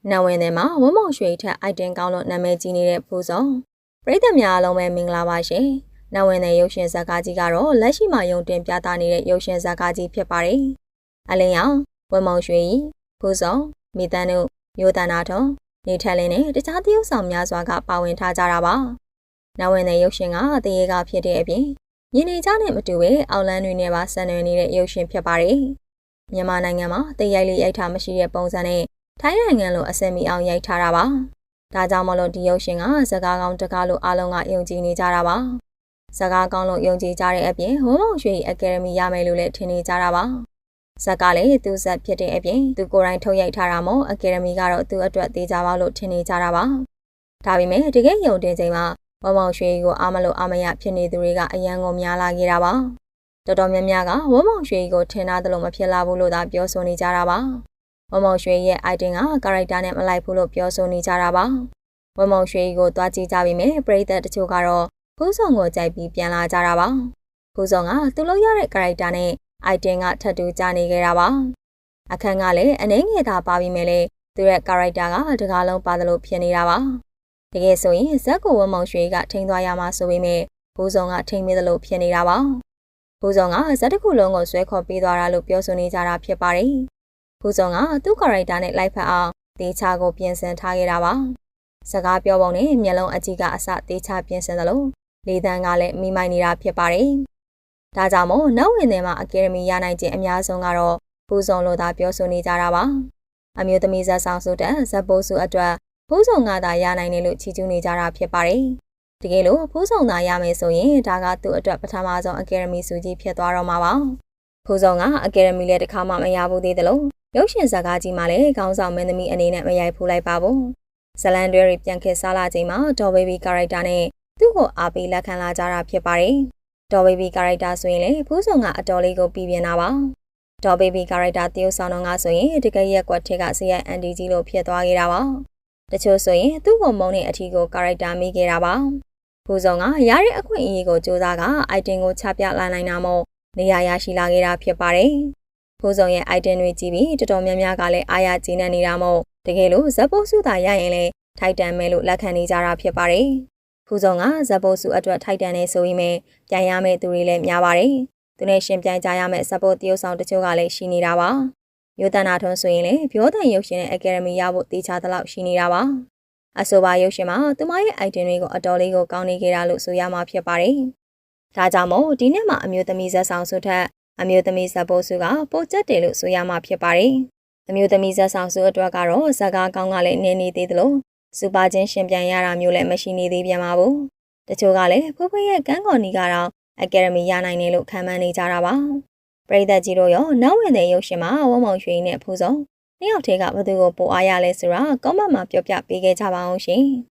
နဝင်ထဲမှာဝမုံရွှေထက်အိုက်တင်ကောင်းလို့နာမည်ကြီးနေတဲ့ဖူးဆောင်ပရိသတ်များအားလုံးပဲမင်္ဂလာပါရှင်။နဝင်တဲ့ရုပ်ရှင်ဇာတ်ကားကြီးကတော့လက်ရှိမှာရုံတင်ပြသနေတဲ့ရုပ်ရှင်ဇာတ်ကားကြီးဖြစ်ပါတယ်။အလင်းရောင်ဝမုံရွှေဖူးဆောင်မိတန်းတို့မျိုးတန်းနာထုံနေထက်လင်းနဲ့တခြားသရုပ်ဆောင်များစွာကပါဝင်ထားကြတာပါ။နဝင်တဲ့ရုပ်ရှင်ကတရေကဖြစ်တဲ့အပြင်မြင်နေကြနဲ့မတူပဲအောက်လန်းတွေနဲ့ပါဆန်နွယ်နေတဲ့ရုပ်ရှင်ဖြစ်ပါတယ်။မြန်မာနိုင်ငံမှာတရိုက်လေးရိုက်ထားမရှိတဲ့ပုံစံနဲ့ထိုင်းနိုင်ငံလိုအစင်မီအောင်ရိုက်ထားတာပါ။ဒါကြောင့်မလို့ဒီရုပ်ရှင်ကဇကားကောင်းတကားလို့အားလုံးကယုံကြည်နေကြတာပါ။ဇကားကောင်းလို့ယုံကြည်ကြတဲ့အပြင်ဝမုံရွှေအကယ်ဒမီရမယ်လို့လည်းထင်နေကြတာပါ။ဇက်ကလည်းသူဇက်ဖြစ်တဲ့အပြင်သူကိုယ်တိုင်ထုတ်ရိုက်ထားတာမို့အကယ်ဒမီကတော့သူ့အတွက်သေးကြပါလို့ထင်နေကြတာပါ။ဒါပေမဲ့တကယ်ယုံတင်ချိန်မှာဝမုံရွှေကိုအားမလို့အားမရဖြစ်နေသူတွေကအယံကိုများလာခဲ့တာပါ။တော်တော်များများကဝမုံရွှေကိုထင်သားသလိုမဖြစ်လာဘူးလို့သာပြောဆိုနေကြတာပါ။ဝမုံရွှေရဲ့အိုက်တင်ကကာရိုက်တာနဲ့မလိုက်ဘူးလို့ပြောဆိုနေကြတာပါ။ဝမုံရွှေကိုတွားကြည့်ကြပြီမဲ့ပရိသတ်တချို့ကတော့ဖူးဆောင်ကိုကြိုက်ပြီးပြန်လာကြတာပါ။ဖူးဆောင်ကသူ့လိုရတဲ့ကာရိုက်တာနဲ့အိုက်တင်ကထပ်တူကြနေခဲ့တာပါ။အခန်းကလည်းအနှဲငယ်သာပါပြီးမဲ့လေသူရဲ့ကာရိုက်တာကတကားလုံးပါတယ်လို့ဖြစ်နေတာပါ။တကယ်ဆိုရင်ဇက်ကိုဝမုံရွှေကထိန်းသွားရမှာဆိုပေမဲ့ဖူးဆောင်ကထိန်းမိသလိုဖြစ်နေတာပါ။ဖူးဆောင်ကဇက်တစ်ခုလုံးကိုဆွဲခေါ်ပေးသွားတာလို့ပြောဆိုနေကြတာဖြစ်ပါတယ်။ဖူးဆောင်ကသူ့ကာရိုက်တာနဲ့လိုက်ဖက်အောင်တေချာကိုပြင်ဆင်ထားခဲ့တာပါ။စကားပြောပုံနဲ့မျက်လုံးအကြည့်ကအစတေချာပြင်ဆင်သလိုလေသံကလည်းမိမိုက်နေတာဖြစ်ပါတယ်။ဒါကြောင့်မို့နောက်ဝင်ထဲမှာအကယ်ဒမီရနိုင်ခြင်းအများဆုံးကတော့ဖူးဆောင်လို့သာပြောဆိုနေကြတာပါ။အမျိုးသမီးဇက်ဆောင်စုတဲ့ဇက်ပိုးစုအတွက်ဖူးဆောင်ကသာရနိုင်တယ်လို့ချီးကျူးနေကြတာဖြစ်ပါတယ်။တကယ်လို့ဖူးဆောင်သာရမယ်ဆိုရင်ဒါကသူ့အတွက်ပထမဆုံးအကယ်ဒမီဆုကြီးဖြစ်သွားတော့မှာပါ။ဖူးဆောင်ကအကယ်ဒမီလည်းတစ်ခါမှမရဘူးသေးတယ်လို့ရုပ်ရှင်ဇာတ်ကားကြီးမှာလည်းခေါင်းဆောင်မင်းသမီးအနေနဲ့မရိုက်ဖူးလိုက်ပါဘူး။ဇလန်တွဲတွေပြန်ခစ်စားလာချိန်မှာဒေါ်ဘေဘီကာရိုက်တာနဲ့သူ့ကိုအားပေးလက်ခံလာကြတာဖြစ်ပါတယ်။ဒေါ်ဘေဘီကာရိုက်တာဆိုရင်လည်းဖူးဆောင်ကအတော်လေးကိုပြီးပြင်းတာပါ။ဒေါ်ဘေဘီကာရိုက်တာတရုပ်ဆောင်တော့ကဆိုရင်တကယ်ရက်ကွက်ထက်ကဇယန်အန်တီကြီးလို့ဖြစ်သွားခဲ့တာပါ။တချို့ဆိုရင်သူ့ကိုမုန်းတဲ့အထီကိုကာရိုက်တာမိခဲ့တာပါ။ဖူးဆောင်ကရတဲ့အခွင့်အရေးကိုစူးစမ်းကအိုက်တင်ကိုချပြလာနိုင်တာမို့နေရာရရှိလာခဲ့တာဖြစ်ပါတယ်။ဖူးဆောင်ရဲ့အိုက်တင်တွေကြည့်ပြီးတော်တော်များများကလည်းအားရကျေနပ်နေတာမို့တကယ်လို့ဇက်ပိုးစုသာရရင်လည်းထိုက်တန်မယ်လို့လက်ခံနေကြတာဖြစ်ပါတယ်။ဖူးဆောင်ကဇက်ပိုးစုအတွက်ထိုက်တန်နေဆိုပြီးမှပြန်ရမယ့်သူတွေလည်းများပါတယ်။သူနဲ့ရှင်ပြိုင်ကြရမယ့်ဇက်ပိုးတရုပ်ဆောင်တချို့ကလည်းရှိနေတာပါ။မျိုးတန်းနာထွန်းဆိုရင်လည်းပြောတန်ရုပ်ရှင်နဲ့အကယ်ဒမီရဖို့တေချာသလောက်ရှိနေတာပါ။အဆိုပါရုပ်ရှင်မှာသူမရဲ့အိုက်တင်တွေကိုအတော်လေးကိုကောင်းနေခဲ့တာလို့ဆိုရမှာဖြစ်ပါတယ်။ဒါကြောင့်မို့ဒီနေ့မှာအမျိုးသမီးဇက်ဆောင်စုထက်အမျိုးသမီးဇက်ပိုးစုကပိုကျက်တယ်လို့ဆိုရမှာဖြစ်ပါတယ်။အမျိုးသမီးဇက်ဆောင်စုအတွက်ကတော့ဇက်ကားကောင်းကလည်းနေနေသေးသလိုစူပါချင်းရှင်ပြန်ရတာမျိုးလည်းမရှိနေသေးပြန်ပါဘူး။တချို့ကလည်းဖွေးဖွေးရဲ့ကန်းကော်နီကတော့အကယ်ဒမီရနိုင်တယ်လို့ခံမှန်းနေကြတာပါ။ပရိသတ်ကြီးတို့ရောနောက်ဝင်တဲ့ရုပ်ရှင်မှာဝမုံရွှေနဲ့ဖူးဆောင်နှစ်ယောက်ထဲကဘယ်သူကိုပိုအားရလဲဆိုတာကွန်မန့်မှာပြောပြပေးခဲ့ကြပါအောင်ရှင်။